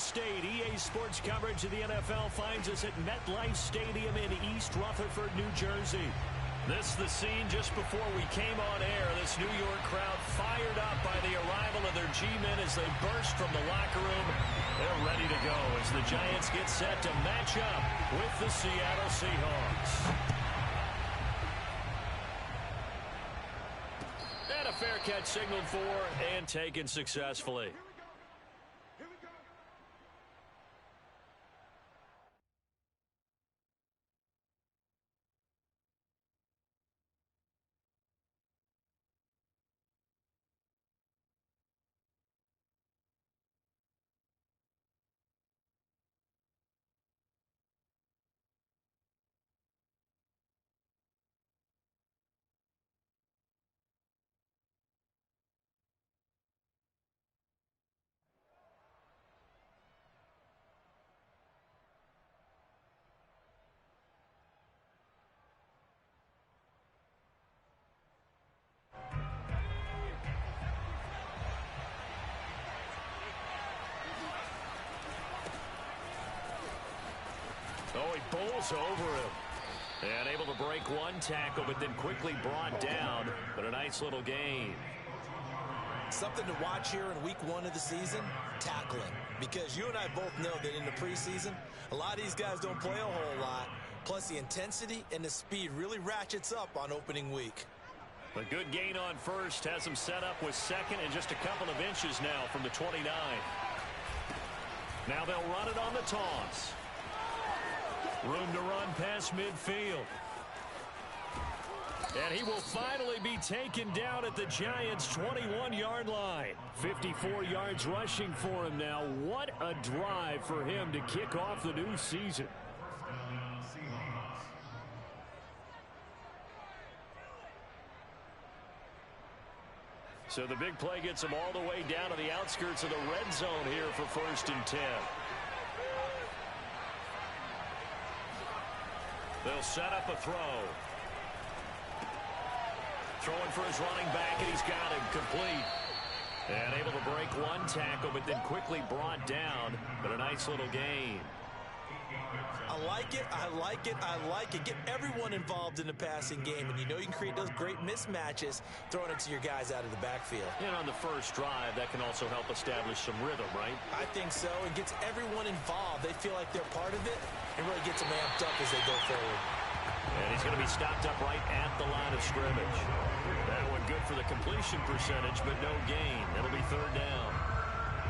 State. EA Sports coverage of the NFL finds us at MetLife Stadium in East Rutherford, New Jersey. This is the scene just before we came on air. This New York crowd fired up by the arrival of their G-men as they burst from the locker room. They're ready to go as the Giants get set to match up with the Seattle Seahawks. And a fair catch signaled for and taken successfully. Oh, he bowls over him. And able to break one tackle, but then quickly brought down. But a nice little gain. Something to watch here in week 1 of the season, tackling. Because you and I both know that in the preseason, a lot of these guys don't play a whole lot. Plus, the intensity and the speed really ratchets up on opening week. A good gain on first has him set up with second and just a couple of inches now from the 29. Now they'll run it on the toss. Room to run past midfield. And he will finally be taken down at the Giants' 21-yard line. 54 yards rushing for him now. What a drive for him to kick off the new season. So the big play gets him all the way down to the outskirts of the red zone here for 1st and 10. They'll set up a throw. Throwing for his running back, and he's got him complete. And able to break one tackle, but then quickly brought down. But a nice little gain. I like it, I like it, I like it. Get everyone involved in the passing game, and you know you can create those great mismatches throwing it to your guys out of the backfield. And on the first drive, that can also help establish some rhythm, right? I think so. It gets everyone involved. They feel like they're part of it, and really gets them amped up as they go forward. And he's going to be stopped up right at the line of scrimmage. That one good for the completion percentage, but no gain. It'll be 3rd down.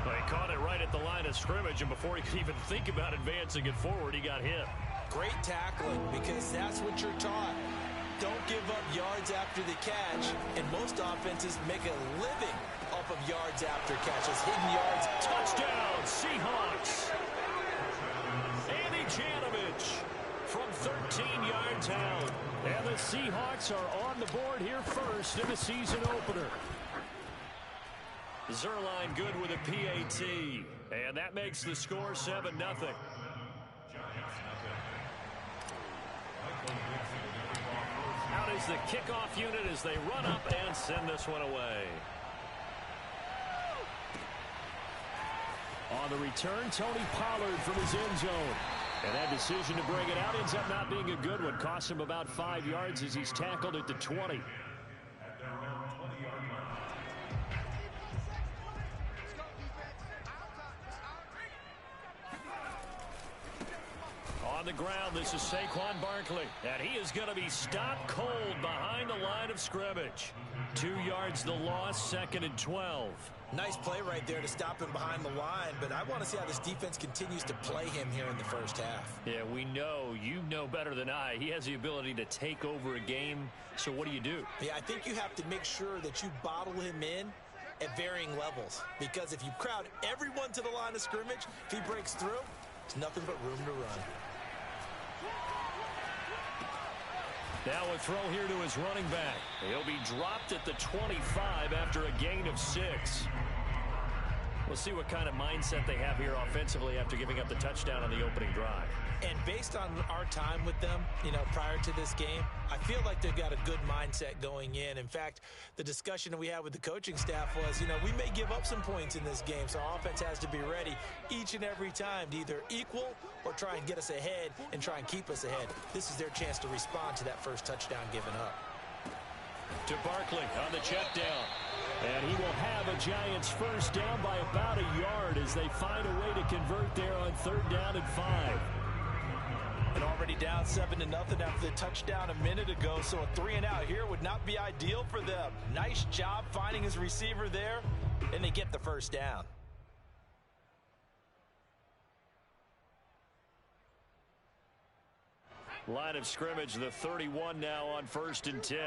Well, he caught it right at the line of scrimmage, and before he could even think about advancing it forward, he got hit. Great tackling, because that's what you're taught. Don't give up yards after the catch, and most offenses make a living off of yards after catches. Hidden yards. Touchdown, Seahawks. Andy Janovich from 13 yards out. And the Seahawks are on the board here first in the season opener. Zuerlein good with a PAT. And that makes the score 7-0. Out is the kickoff unit as they run up and send this one away. On the return, Tony Pollard from his end zone. And that decision to bring it out ends up not being a good one. Costs him about 5 yards as he's tackled at the 20. On the ground, this is Saquon Barkley. And he is going to be stopped cold behind the line of scrimmage. 2 yards the loss, 2nd and 12. Nice play right there to stop him behind the line, but I want to see how this defense continues to play him here in the first half. Yeah, we know. You know better than I. He has the ability to take over a game, so what do? Yeah, I think you have to make sure that you bottle him in at varying levels, because if you crowd everyone to the line of scrimmage, if he breaks through, it's nothing but room to run. Now a throw here to his running back. He'll be dropped at the 25 after a gain of 6. We'll see what kind of mindset they have here offensively after giving up the touchdown on the opening drive. And based on our time with them, prior to this game, I feel like they've got a good mindset going in. In fact, the discussion that we had with the coaching staff was, we may give up some points in this game, so our offense has to be ready each and every time to either equal or try and get us ahead and try and keep us ahead. This is their chance to respond to that first touchdown given up. To Barkley on the check down. And he will have a Giants first down by about a yard as they find a way to convert there on 3rd down and 5. And already down 7-0 after the touchdown a minute ago, so a 3-and-out here would not be ideal for them. Nice job finding his receiver there, and they get the first down. Line of scrimmage, the 31 now on 1st and 10.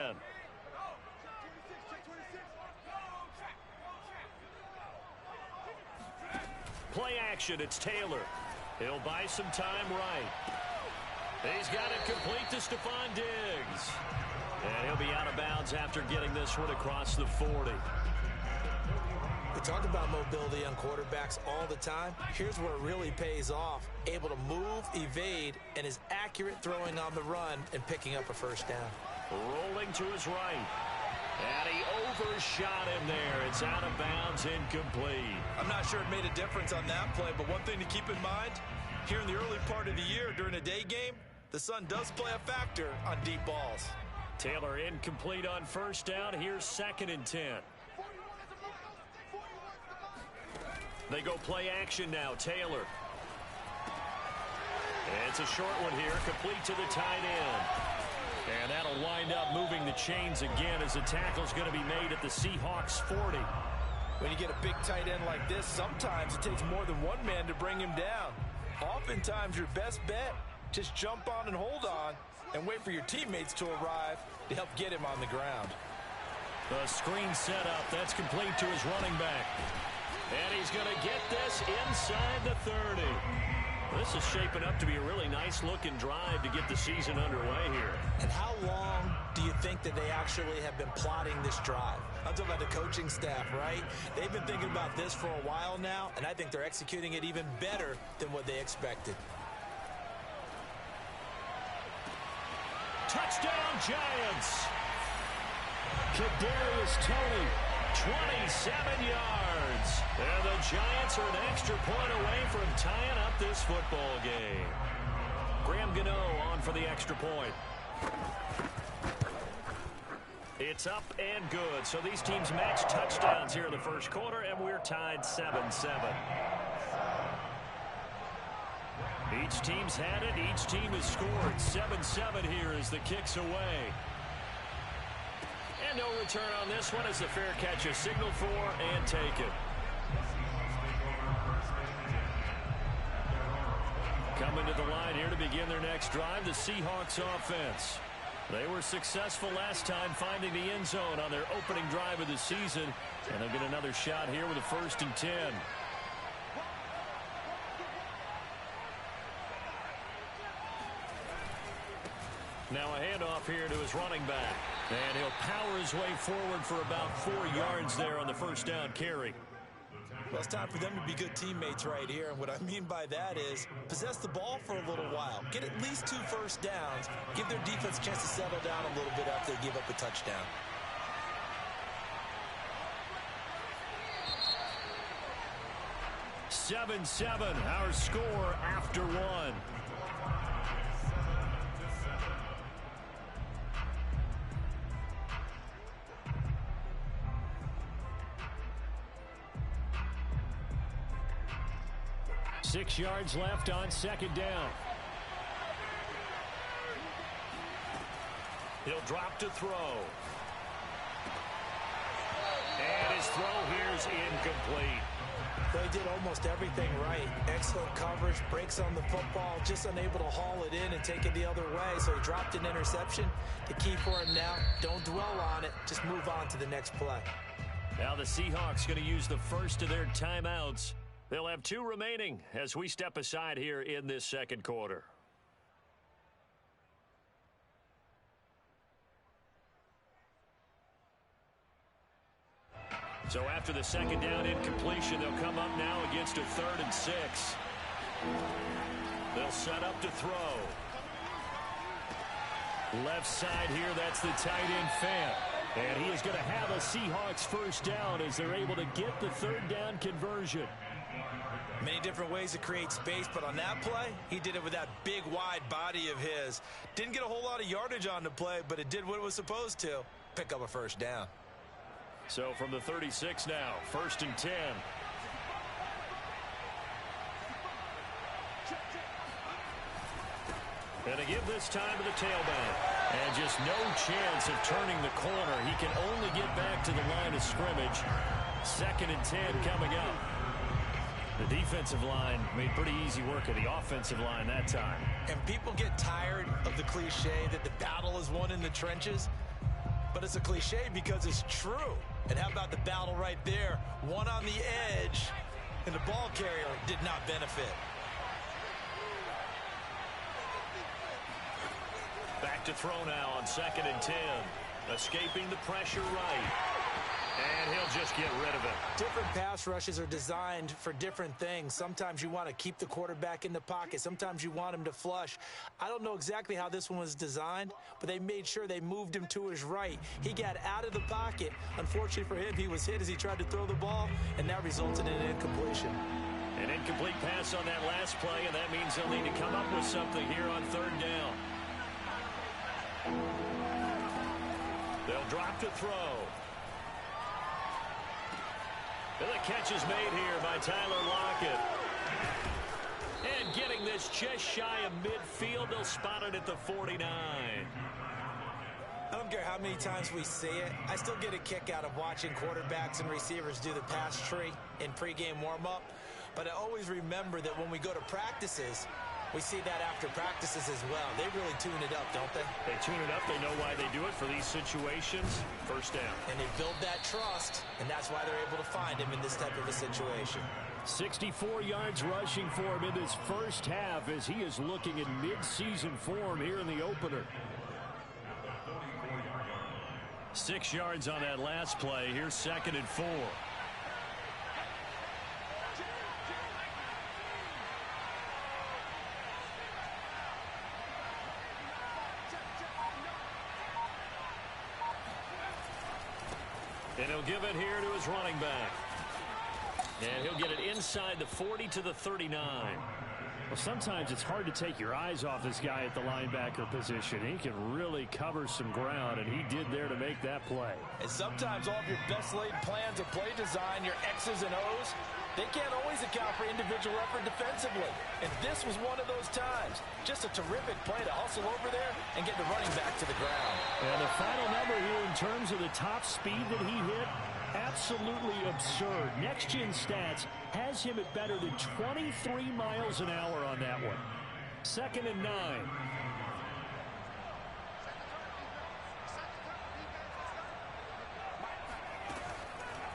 Play action, it's Taylor. He'll buy some time right. He's got it complete to Stephon Diggs. And he'll be out of bounds after getting this one across the 40. We talk about mobility on quarterbacks all the time. Here's where it really pays off. Able to move, evade, and is accurate throwing on the run and picking up a first down. Rolling to his right. And he overshot him there. It's out of bounds, incomplete. I'm not sure it made a difference on that play, but one thing to keep in mind, here in the early part of the year during a day game, the sun does play a factor on deep balls. Taylor incomplete on 1st down. Here's 2nd and 10. They go play action now. Taylor. It's a short one here, complete to the tight end. And that'll wind up moving the chains again as the tackle's going to be made at the Seahawks 40. When you get a big tight end like this, sometimes it takes more than one man to bring him down. Oftentimes, your best bet, just jump on and hold on and wait for your teammates to arrive to help get him on the ground. The screen set up. That's complete to his running back. And he's going to get this inside the 30. This is shaping up to be a really nice-looking drive to get the season underway here. And how long do you think that they actually have been plotting this drive? I'm talking about the coaching staff, right? They've been thinking about this for a while now, and I think they're executing it even better than what they expected. Touchdown, Giants! Kadarius Toney, 27 yards. And the Giants are an extra point away from tying up this football game. Graham Gano on for the extra point. It's up and good. So these teams match touchdowns here in the first quarter, and we're tied 7-7. Each team's had it. Each team has scored. 7-7 here as the kick's away. And no return on this one as the fair catch is signaled for and taken. Coming to the line here to begin their next drive, the Seahawks offense. They were successful last time finding the end zone on their opening drive of the season, and they'll get another shot here with a 1st and 10. Now a handoff here to his running back, and he'll power his way forward for about 4 yards there on the 1st down carry. Well, it's time for them to be good teammates right here. And what I mean by that is possess the ball for a little while. Get at least 2 first downs. Give their defense a chance to settle down a little bit after they give up a touchdown. Seven, our score after 1. Six yards left on 2nd down. He'll drop to throw. And his throw here's incomplete. They did almost everything right. Excellent coverage, breaks on the football, just unable to haul it in and take it the other way. So he dropped an interception. The key for him now, don't dwell on it. Just move on to the next play. Now the Seahawks going to use the first of their timeouts. They'll have 2 remaining as we step aside here in this second quarter. So after the 2nd down incompletion, they'll come up now against a 3rd and 6. They'll set up to throw. Left side here, that's the tight end Fant. And he is going to have a Seahawks first down as they're able to get the third down conversion. Many different ways to create space, but on that play, he did it with that big, wide body of his. Didn't get a whole lot of yardage on the play, but it did what it was supposed to. Pick up a first down. So from the 36 now, 1st and 10. And to give this time to the tailback. And just no chance of turning the corner. He can only get back to the line of scrimmage. 2nd and 10 coming up. The defensive line made pretty easy work of the offensive line that time. And people get tired of the cliche that the battle is won in the trenches. But it's a cliche because it's true. And how about the battle right there? One on the edge, and the ball carrier did not benefit. Back to throw now on 2nd and 10. Escaping the pressure right. And he'll just get rid of it. Different pass rushes are designed for different things. Sometimes you want to keep the quarterback in the pocket. Sometimes you want him to flush. I don't know exactly how this one was designed, but they made sure they moved him to his right. He got out of the pocket. Unfortunately for him, he was hit as he tried to throw the ball, and that resulted in an incompletion. An incomplete pass on that last play, and that means they'll need to come up with something here on 3rd down. They'll drop to throw. And the catch is made here by Tyler Lockett. And getting this just shy of midfield, they'll spot it at the 49. I don't care how many times we see it. I still get a kick out of watching quarterbacks and receivers do the pass tree in pregame warm-up. But I always remember that when we go to practices, we see that after practices as well. They really tune it up, don't they? They tune it up. They know why they do it for these situations. First down. And they build that trust, and that's why they're able to find him in this type of a situation. 64 yards rushing for him in this first half as he is looking in mid-season form here in the opener. 6 yards on that last play. Here's 2nd and 4. And he'll give it here to his running back. And he'll get it inside the 40 to the 39. Well, sometimes it's hard to take your eyes off this guy at the linebacker position. He can really cover some ground, and he did there to make that play. And sometimes all of your best laid plans of play design, your X's and O's, they can't always account for individual effort defensively. And this was one of those times. Just a terrific play to hustle over there and get the running back to the ground. And the final number here in terms of the top speed that he hit, absolutely absurd. Next Gen Stats has him at better than 23 miles an hour on that one. 2nd and 9.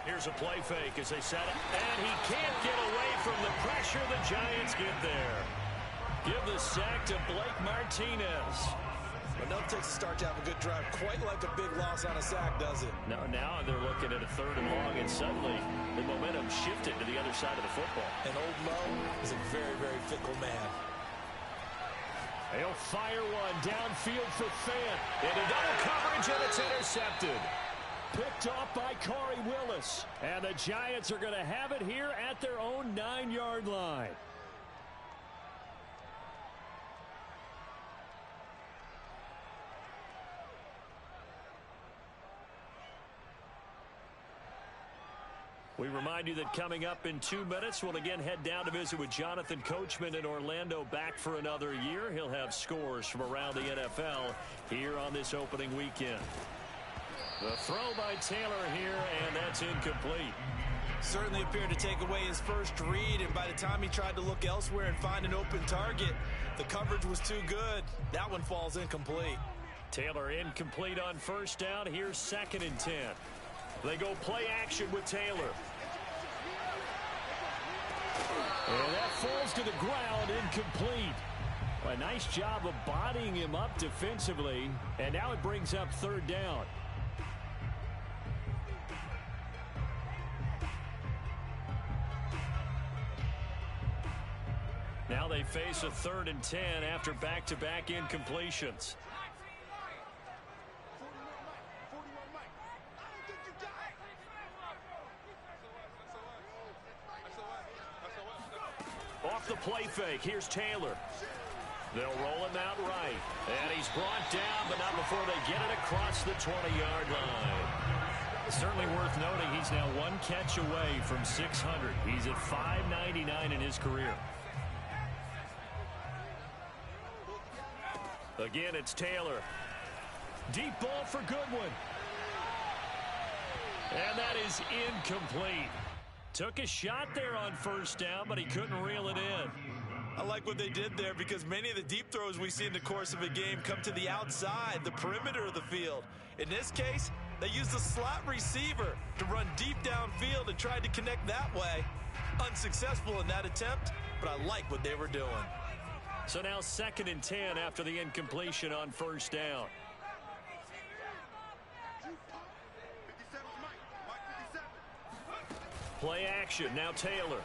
Here's a play fake as they set it. And he can't get away from the pressure. The Giants get there. Give the sack to Blake Martinez. Enough takes a start to have a good drive. Quite like a big loss on a sack, does it? Now they're looking at a 3rd and long, and suddenly the momentum shifted to the other side of the football. And old Mo is a very, very fickle man. He'll fire one downfield for Fant. Into double coverage, and it's intercepted. Picked off by Corey Willis. And the Giants are going to have it here at their own 9-yard line. We remind you that coming up in 2 minutes, we'll again head down to visit with Jonathan Coachman in Orlando, back for another year. He'll have scores from around the NFL here on this opening weekend. The throw by Taylor here, and that's incomplete. Certainly appeared to take away his first read, and by the time he tried to look elsewhere and find an open target, the coverage was too good. That one falls incomplete. Taylor incomplete on first down. Here's 2nd and 10. They go play action with Taylor. And that falls to the ground, incomplete. A nice job of bodying him up defensively, and now it brings up 3rd down. Now they they face a 3rd and 10 after back-to-back incompletions. Off the play fake, here's Taylor. They'll roll him out right. And he's brought down, but not before they get it across the 20-yard line. Certainly worth noting he's now 1 catch away from 600. He's at 599 in his career. Again, it's Taylor. Deep ball for Goodwin. And that is incomplete. Took a shot there on 1st down, but he couldn't reel it in. I like what they did there because many of the deep throws we see in the course of a game come to the outside, the perimeter of the field. In this case, they used the slot receiver to run deep downfield and tried to connect that way. Unsuccessful in that attempt, but I like what they were doing. So now 2nd and 10 after the incompletion on 1st down. Play action, now Taylor.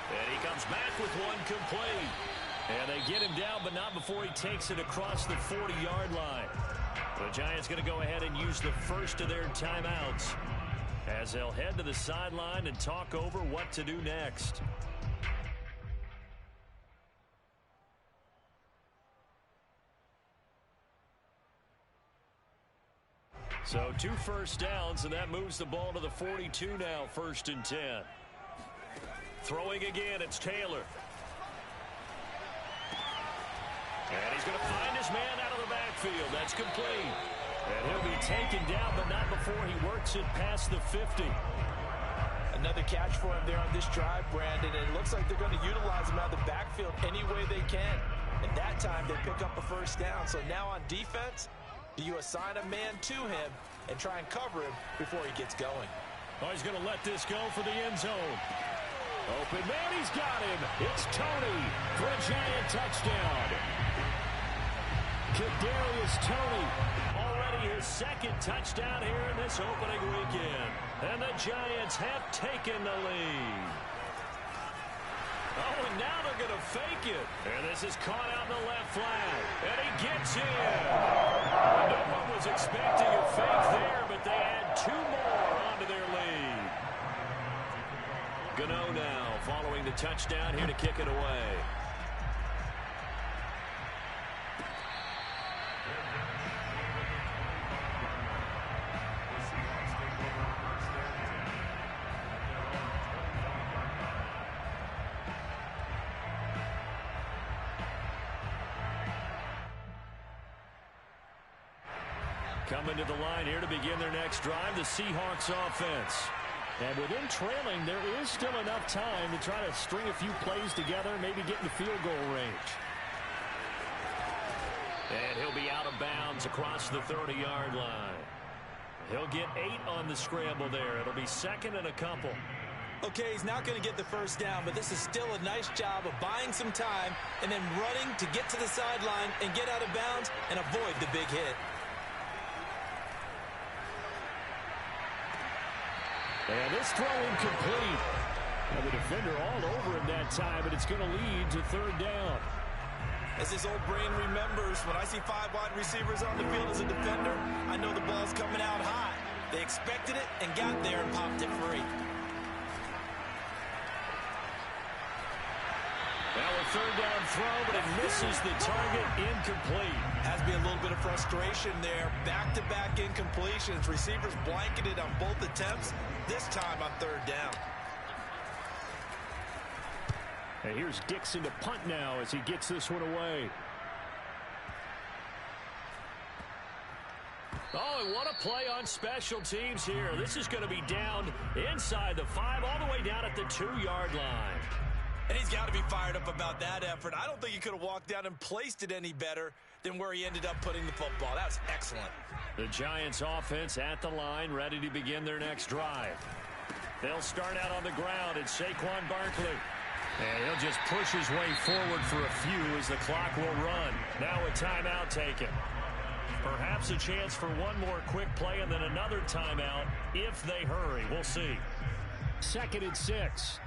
And he comes back with 1 complete. And they get him down, but not before he takes it across the 40-yard line. The Giants going to go ahead and use the first of their timeouts as they'll head to the sideline and talk over what to do next. So 2 first downs, and that moves the ball to the 42 now, 1st and 10. Throwing again, it's Taylor. And he's going to find his man out of the backfield. That's complete. And he'll be taken down, but not before he works it past the 50. Another catch for him there on this drive, Brandon. And it looks like they're going to utilize him out of the backfield any way they can. And that time, they pick up a 1st down. So now on defense, do you assign a man to him and try and cover him before he gets going? Oh, he's going to let this go for the end zone. Open man, he's got him. It's Toney for a Giant touchdown. Kadarius Toney, already his 2nd touchdown here in this opening weekend. And the Giants have taken the lead. Oh, and now they're going to fake it. And this is caught out in the left flat. And he gets in. No one was expecting a fake there, but they add 2 more onto their lead. Gano now following the touchdown here to kick it away. Coming to the line here to begin their next drive, the Seahawks offense. And within trailing, there is still enough time to try to string a few plays together, maybe get in the field goal range. And he'll be out of bounds across the 30-yard line. He'll get 8 on the scramble there. It'll be 2nd and a couple. Okay, he's not going to get the 1st down, but this is still a nice job of buying some time and then running to get to the sideline and get out of bounds and avoid the big hit. And this throw incomplete. And the defender all over him that time, but it's going to lead to 3rd down. As his old brain remembers, when I see 5 wide receivers on the field as a defender, I know the ball's coming out high. They expected it and got there and popped it free. Now a 3rd down throw, but it misses the target, incomplete. Has to be a little bit of frustration there. Back-to-back incompletions. Receivers blanketed on both attempts, this time on 3rd down. And here's Dixon to punt now as he gets this one away. Oh, and what a play on special teams here. This is going to be down inside the 5, all the way down at the 2-yard line. And he's got to be fired up about that effort. I don't think he could have walked down and placed it any better than where he ended up putting the football. That was excellent. The Giants offense at the line, ready to begin their next drive. They'll start out on the ground. It's Saquon Barkley. And he'll just push his way forward for a few as the clock will run. Now a timeout taken. Perhaps a chance for one more quick play and then another timeout if they hurry. We'll see. 2nd and 6.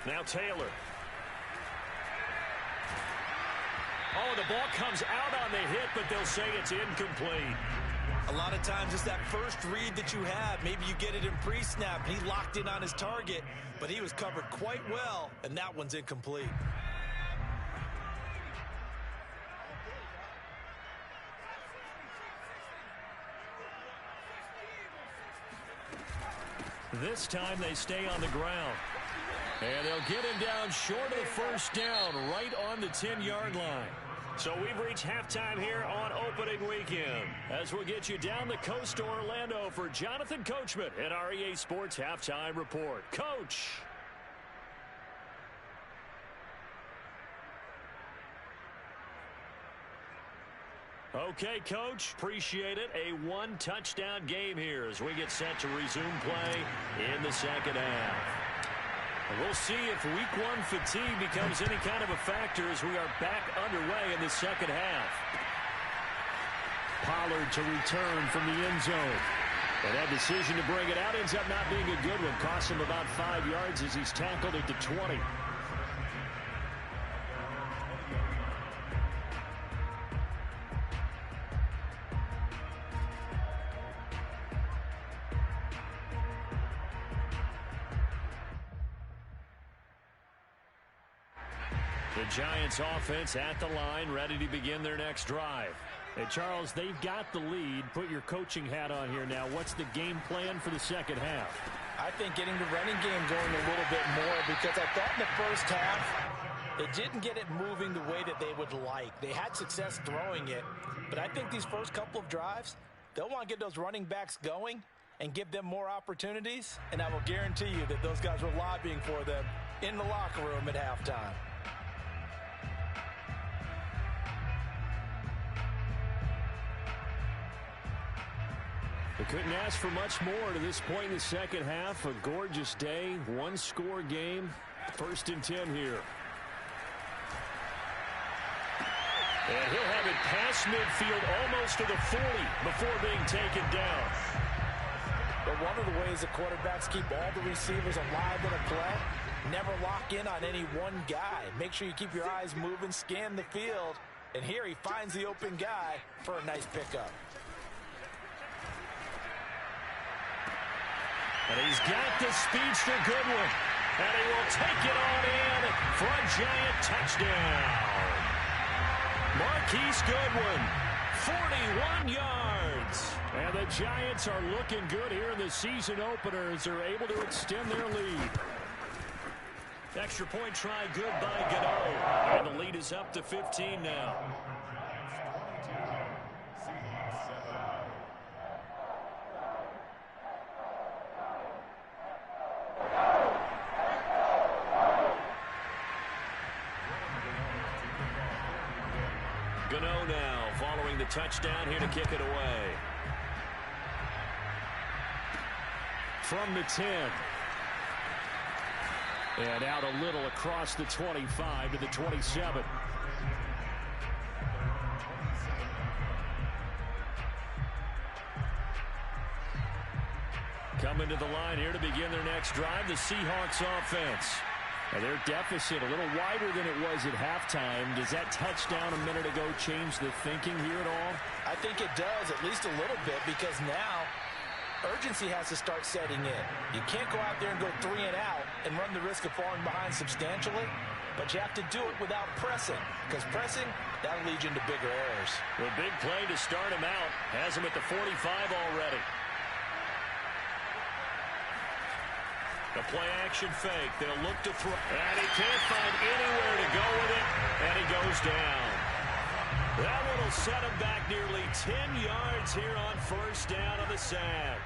Now Taylor. Oh, the ball comes out on the hit, but they'll say it's incomplete. A lot of times it's that first read that you have. Maybe you get it in pre-snap. He locked in on his target, but he was covered quite well, and that one's incomplete. This time they stay on the ground. And they'll get him down short of the first down, right on the 10-yard line. So we've reached halftime here on opening weekend, as we'll get you down the coast to Orlando for Jonathan Coachman at our EA Sports Halftime Report. Coach. Okay, Coach, appreciate it. A one-touchdown game here as we get set to resume play in the second half. We'll see if week one fatigue becomes any kind of a factor as we are back underway in the second half. Pollard to return from the end zone. And that decision to bring it out ends up not being a good one. Costs him about 5 yards as he's tackled at the 20. The Giants offense at the line, ready to begin their next drive. Hey, Charles, they've got the lead. Put your coaching hat on here now. What's the game plan for the second half? I think getting the running game going a little bit more, because I thought in the first half they didn't get it moving the way that they would like. They had success throwing it, but I think these first couple of drives, they'll want to get those running backs going and give them more opportunities, and I will guarantee you that those guys were lobbying for them in the locker room at halftime. They couldn't ask for much more to this point in the second half. A gorgeous day, one-score game. 1st and 10 here. And he'll have it past midfield almost to the 40 before being taken down. But one of the ways the quarterbacks keep all the receivers alive in a play, never lock in on any one guy. Make sure you keep your eyes moving, scan the field. And here he finds the open guy for a nice pickup. And he's got the speedster Goodwin. And he will take it on in for a Giant touchdown. Marquise Goodwin, 41 yards. And the Giants are looking good here in the season opener as they're able to extend their lead. Extra point try good by Gano. And the lead is up to 15 now. Gano now following the touchdown here to kick it away. From the 10. And out a little across the 25 to the 27. Coming to the line here to begin their next drive, the Seahawks offense. Now their deficit a little wider than it was at halftime. Does that touchdown a minute ago change the thinking here at all? I think it does, at least a little bit, because now urgency has to start setting in. You can't go out there and go 3 and out and run the risk of falling behind substantially, but you have to do it without pressing, because pressing, that'll lead you into bigger errors. The big play to start him out has him at the 45 already. The play-action fake. They'll look to throw. And he can't find anywhere to go with it. And he goes down. That one will set him back nearly 10 yards here on first down on the sack.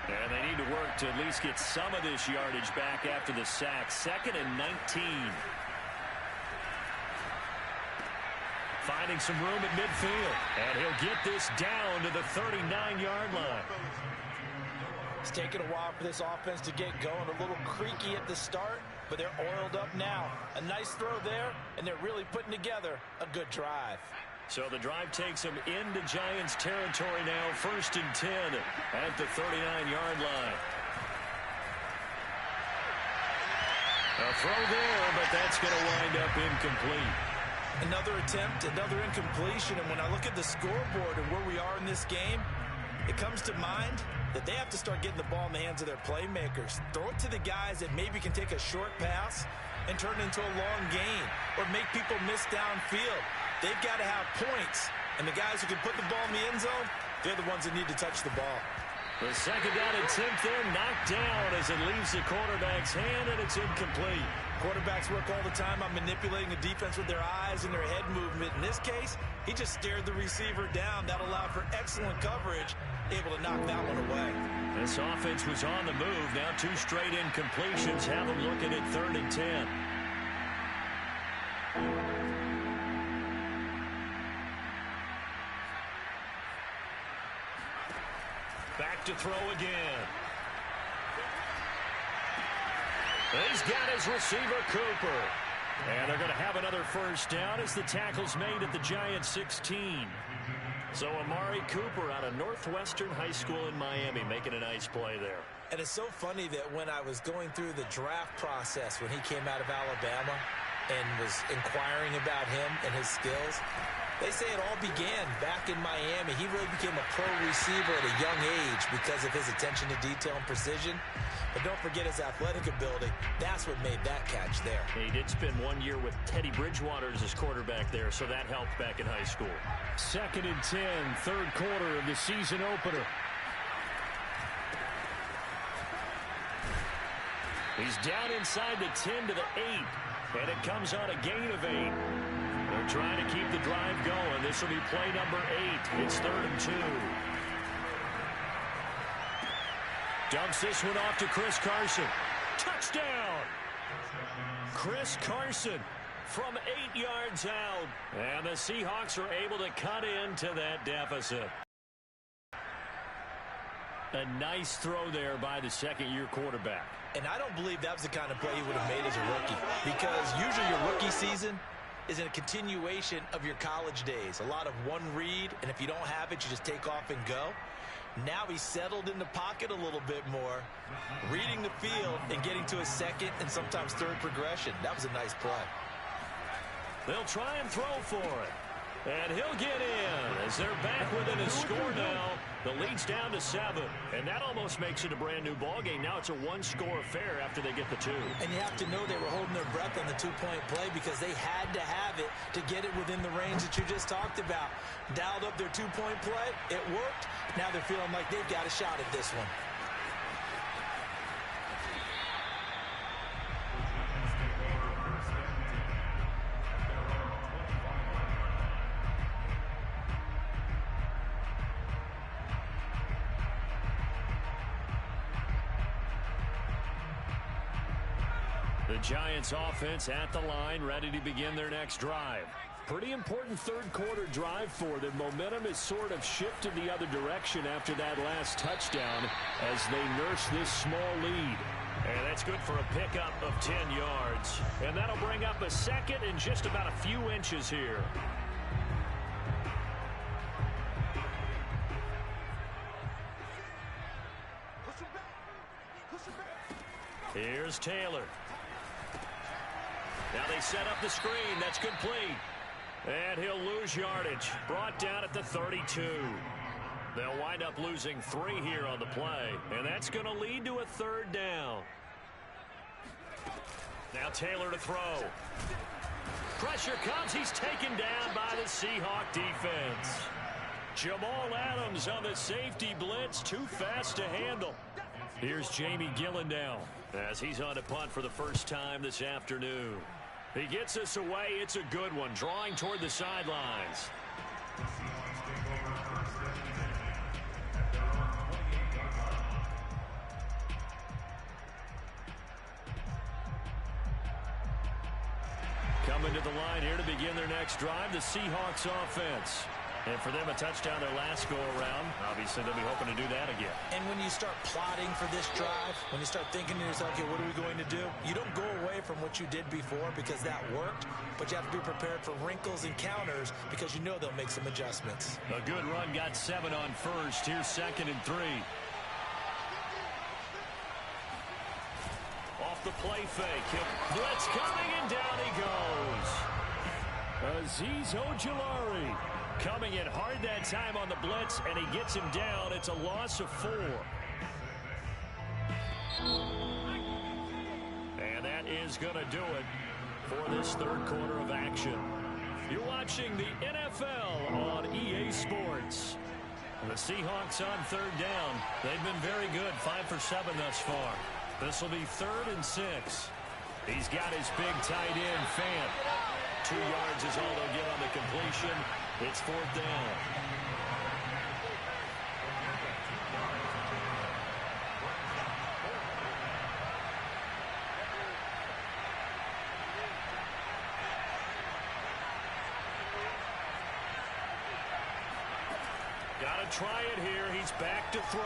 And they need to work to at least get some of this yardage back after the sack. 2nd and 19. Finding some room at midfield. And he'll get this down to the 39-yard line. It's taken a while for this offense to get going. A little creaky at the start, but they're oiled up now. A nice throw there, and they're really putting together a good drive. So the drive takes them into Giants territory now. 1st and 10 at the 39-yard line. A throw there, but that's going to wind up incomplete. Another attempt, another incompletion, and when I look at the scoreboard and where we are in this game, it comes to mind that they have to start getting the ball in the hands of their playmakers. Throw it to the guys that maybe can take a short pass and turn it into a long gain or make people miss downfield. They've got to have points, and the guys who can put the ball in the end zone, they're the ones that need to touch the ball. The second down attempt there knocked down as it leaves the quarterback's hand, and it's incomplete. Quarterbacks work all the time on manipulating the defense with their eyes and their head movement. In this case, he just stared the receiver down. That allowed for excellent coverage, able to knock that one away. This offense was on the move. Now 2 straight incompletions have them looking at 3rd and 10. Back to throw again. He's got his receiver, Cooper. And they're going to have another first down as the tackle's made at the Giants 16. So Amari Cooper out of Northwestern High School in Miami making a nice play there. And it's so funny that when I was going through the draft process when he came out of Alabama and was inquiring about him and his skills, they say it all began back in Miami. He really became a pro receiver at a young age because of his attention to detail and precision. But don't forget his athletic ability. That's what made that catch there. He did spend 1 year with Teddy Bridgewater as his quarterback there, so that helped back in high school. 2nd and 10, 3rd quarter of the season opener. He's down inside the 10 to the 8, and it comes on a gain of 8. They're trying to keep the drive going. This will be play number 8. It's 3rd and 2. Dumps this one off to Chris Carson. Touchdown! Chris Carson from 8 yards out. And the Seahawks are able to cut into that deficit. A nice throw there by the second-year quarterback. And I don't believe that was the kind of play he would have made as a rookie. Because usually your rookie season is in a continuation of your college days. A lot of one read, and if you don't have it, you just take off and go. Now he's settled in the pocket a little bit more, reading the field and getting to a second and sometimes third progression. That was a nice play. They'll try and throw for it. And he'll get in as they're back within a score now. The lead's down to 7. And that almost makes it a brand-new ballgame. Now it's a one-score affair after they get the 2. And you have to know they were holding their breath on the two-point play because they had to have it to get it within the range that you just talked about. Dialed up their two-point play. It worked. Now they're feeling like they've got a shot at this one. The Giants offense at the line, ready to begin their next drive. Pretty important third quarter drive for them. Momentum has sort of shifted the other direction after that last touchdown as they nurse this small lead. And that's good for a pickup of 10 yards. And that'll bring up a second and just about a few inches here. Here's Taylor. Now they set up the screen. That's complete. And he'll lose yardage. Brought down at the 32. They'll wind up losing 3 here on the play. And that's going to lead to a 3rd down. Now Taylor to throw. Pressure comes. He's taken down by the Seahawk defense. Jamal Adams on the safety blitz. Too fast to handle. Here's Jamie Gillendow as he's on to punt for the first time this afternoon. He gets us away. It's a good one. Drawing toward the sidelines. Coming to the line here to begin their next drive, the Seahawks offense. And for them, a touchdown their last go-around. Obviously, they'll be hoping to do that again. And when you start plotting for this drive, when you start thinking to yourself, okay, what are we going to do? You don't go away from what you did before because that worked, but you have to be prepared for wrinkles and counters because you know they'll make some adjustments. A good run got 7 on first. Here's 2nd and 3. Off the play fake. Blitz coming, and down he goes. Azeez Ojulari coming in hard that time on the blitz, and he gets him down. It's a loss of 4. And that is going to do it for this third quarter of action. You're watching the NFL on EA Sports. The Seahawks on third down. They've been very good, 5 for 7 thus far. This will be 3rd and 6. He's got his big tight end, Fant. 2 yards is all they'll get on the completion. It's 4th down. Got to try it here. He's back to throw.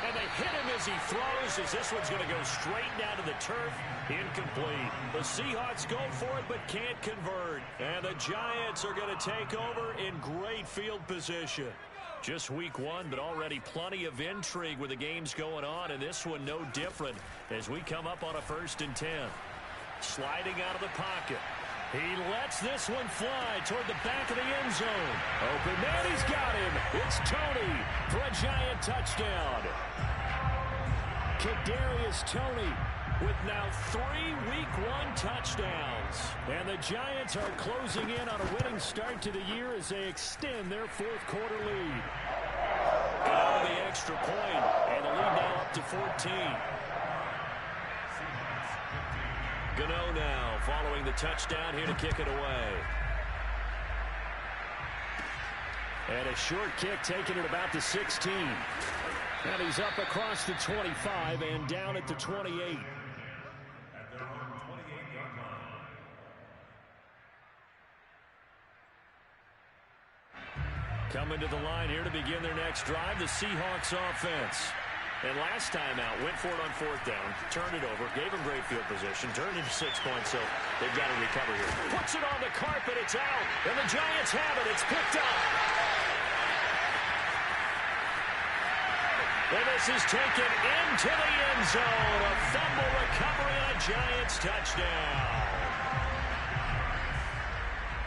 And they hit him as he throws, as this one's going to go straight down to the turf. Incomplete. The Seahawks go for it but can't convert. And the Giants are going to take over in great field position. Just week 1, but already plenty of intrigue with the games going on, and this one no different as we come up on a 1st and 10. Sliding out of the pocket. He lets this one fly toward the back of the end zone. Open man, he's got him. It's Toney for a Giant touchdown. Kadarius Toney with now 3 week 1 touchdowns. And the Giants are closing in on a winning start to the year as they extend their 4th quarter lead. Got the extra point, and the lead now up to 14. Gano now following the touchdown here to kick it away. And a short kick taken at about the 16. And he's up across the 25 and down at the 28. Coming to the line here to begin their next drive, the Seahawks offense. And last time out, went for it on 4th down, turned it over, gave him great field position, turned into 6 points, so they've got to recover here. Puts it on the carpet, it's out, and the Giants have it, it's picked up. And this is taken into the end zone, a fumble recovery and a Giants touchdown.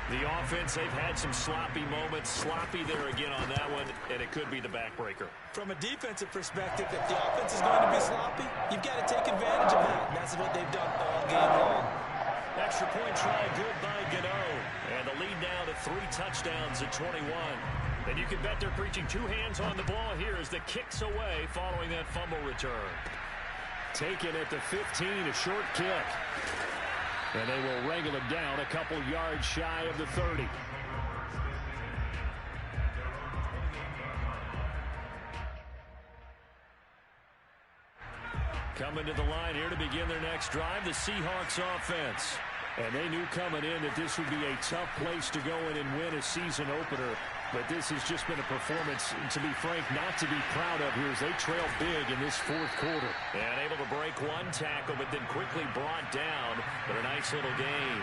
The offense, they've had some sloppy moments. Sloppy there again on that one, and it could be the backbreaker. From a defensive perspective, if the offense is going to be sloppy, you've got to take advantage of that. And that's what they've done all game long. Extra point try good by Gano. And the lead now to 3 touchdowns at 21. And you can bet they're preaching 2 hands on the ball here as the kick's away following that fumble return. Taken at the 15, a short kick. And they will wrangle him down a couple yards shy of the 30. Coming to the line here to begin their next drive, the Seahawks offense. And they knew coming in that this would be a tough place to go in and win a season opener. But this has just been a performance, to be frank, not to be proud of here as they trail big in this 4th quarter. And able to break 1 tackle, but then quickly brought down. But a nice little gain.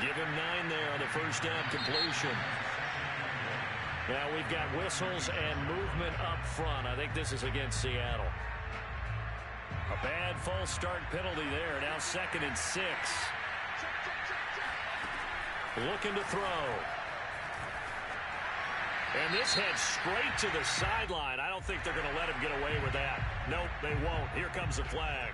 Give him 9 there on the 1st down completion. Now we've got whistles and movement up front. I think this is against Seattle. A bad false start penalty there. Now 2nd and 6. Looking to throw. And this heads straight to the sideline. I don't think they're going to let him get away with that. Nope, they won't. Here comes the flag.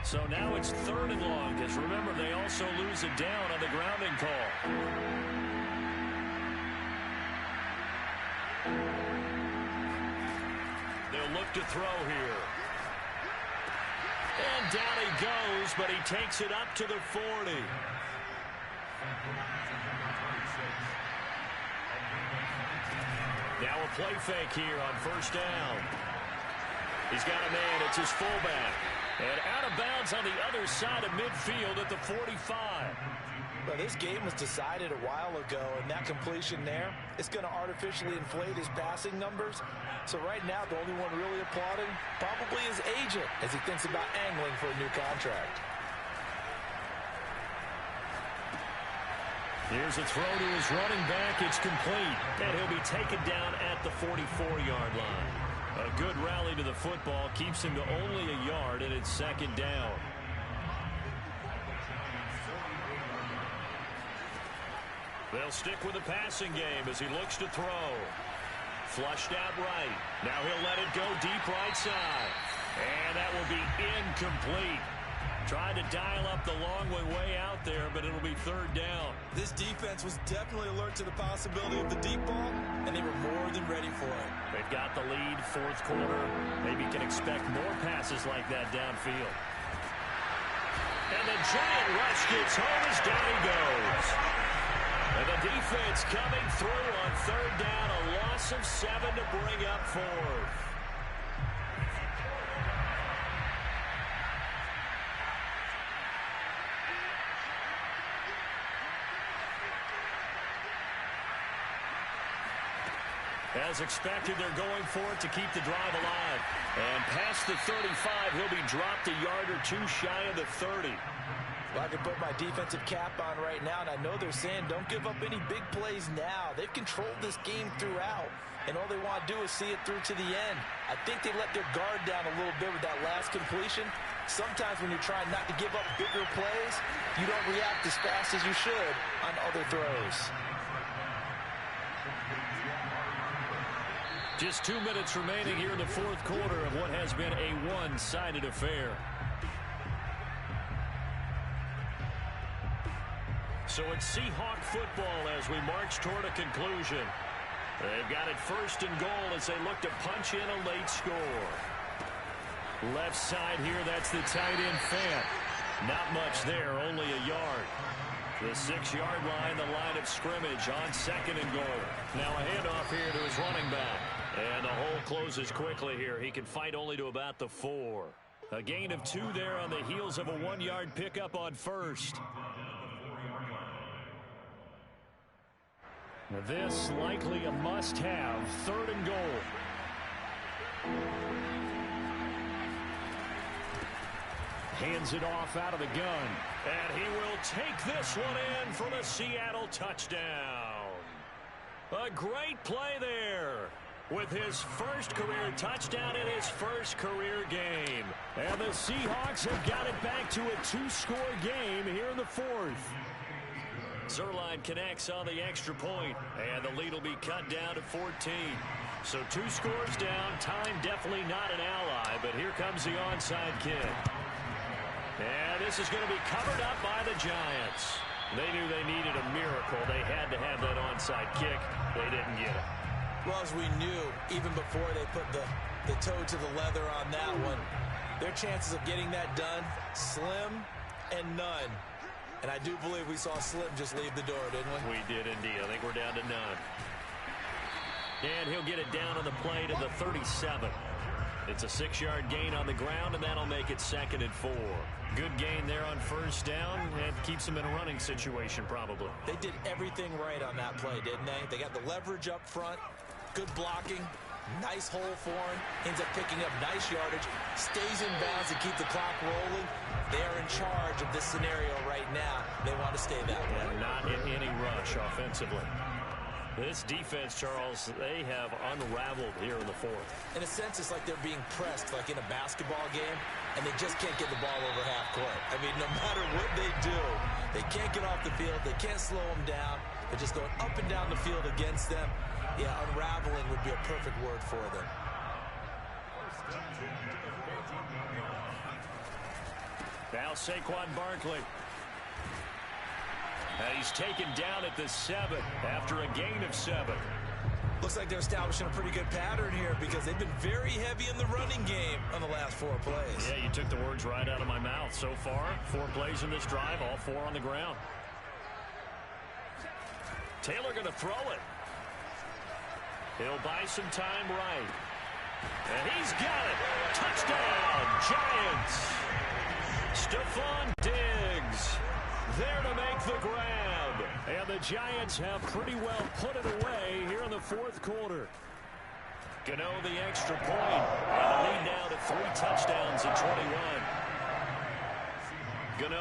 So now it's 3rd and long, because remember, they also lose it down on the grounding call. Look to throw here. And down he goes, but he takes it up to the 40. Now a play fake here on 1st down. He's got a man, it's his fullback. And out of bounds on the other side of midfield at the 45. But this game was decided a while ago, and that completion there, it's going to artificially inflate his passing numbers. So right now, the only one really applauding probably his agent as he thinks about angling for a new contract. Here's a throw to his running back. It's complete. And he'll be taken down at the 44-yard line. A good rally to the football keeps him to only a yard, and it's second down. They'll stick with the passing game as he looks to throw. Flushed out right. Now he'll let it go deep right side. And that will be incomplete. Tried to dial up the long way out there, but it'll be third down. This defense was definitely alert to the possibility of the deep ball, and they were more than ready for it. They've got the lead, fourth quarter. Maybe can expect more passes like that downfield. And the giant rush gets home as down he goes. And the defense coming through on third down, a loss of 7 to bring up fourth. As expected, they're going for it to keep the drive alive. And past the 35, he'll be dropped a yard or two shy of the 30. Well, I can put my defensive cap on right now, and I know they're saying don't give up any big plays now. They've controlled this game throughout, and all they want to do is see it through to the end. I think they let their guard down a little bit with that last completion. Sometimes when you're trying not to give up bigger plays, you don't react as fast as you should on other throws. Just 2 minutes remaining here in the fourth quarter of what has been a one-sided affair. So it's Seahawk football as we march toward a conclusion. They've got it first and goal as they look to punch in a late score. Left side here, that's the tight end Fant. Not much there, only a yard. The 6-yard line, the line of scrimmage on second and goal. Now a handoff here to his running back. And the hole closes quickly here. He can fight only to about the 4. A gain of 2 there on the heels of a 1-yard pickup on first. This likely a must-have, third and goal. Hands it off out of the gun. And he will take this one in for the Seattle touchdown. A great play there with his first career touchdown in his first career game. And the Seahawks have got it back to a 2-score game here in the fourth. Zuerlein connects on the extra point, and the lead will be cut down to 14. So 2 scores down, time definitely not an ally, but here comes the onside kick. And this is going to be covered up by the Giants. They knew they needed a miracle. They had to have that onside kick. They didn't get it. Well, as we knew, even before they put the toe to the leather on that one, their chances of getting that done, slim and none. And I do believe we saw Slim just leave the door, didn't we? We did indeed. I think we're down to none. And he'll get it down on the play to the 37. It's a 6-yard gain on the ground, and that'll make it second and 4. Good gain there on first down, and keeps them in a running situation probably. They did everything right on that play, didn't they? They got the leverage up front, good blocking, nice hole for him, ends up picking up nice yardage, stays in bounds to keep the clock rolling. They are in charge of this scenario right now. They want to stay that way. And not in any rush offensively. This defense, Charles, they have unraveled here in the fourth. In a sense, it's like they're being pressed like in a basketball game, and they just can't get the ball over half court. I mean, no matter what they do, they can't get off the field. They can't slow them down. They're just going up and down the field against them. Yeah, unraveling would be a perfect word for them. Now Saquon Barkley. He's taken down at the 7 after a gain of 7. Looks like they're establishing a pretty good pattern here because they've been very heavy in the running game on the last 4 plays. Yeah, you took the words right out of my mouth. So far, 4 plays in this drive, all 4 on the ground. Taylor going to throw it. He'll buy some time right. And he's got it. Touchdown, Giants. Stephon Diggs there to make the grab. And the Giants have pretty well put it away here in the fourth quarter. Gano the extra point. And the lead now to 3 touchdowns in 21. Gano.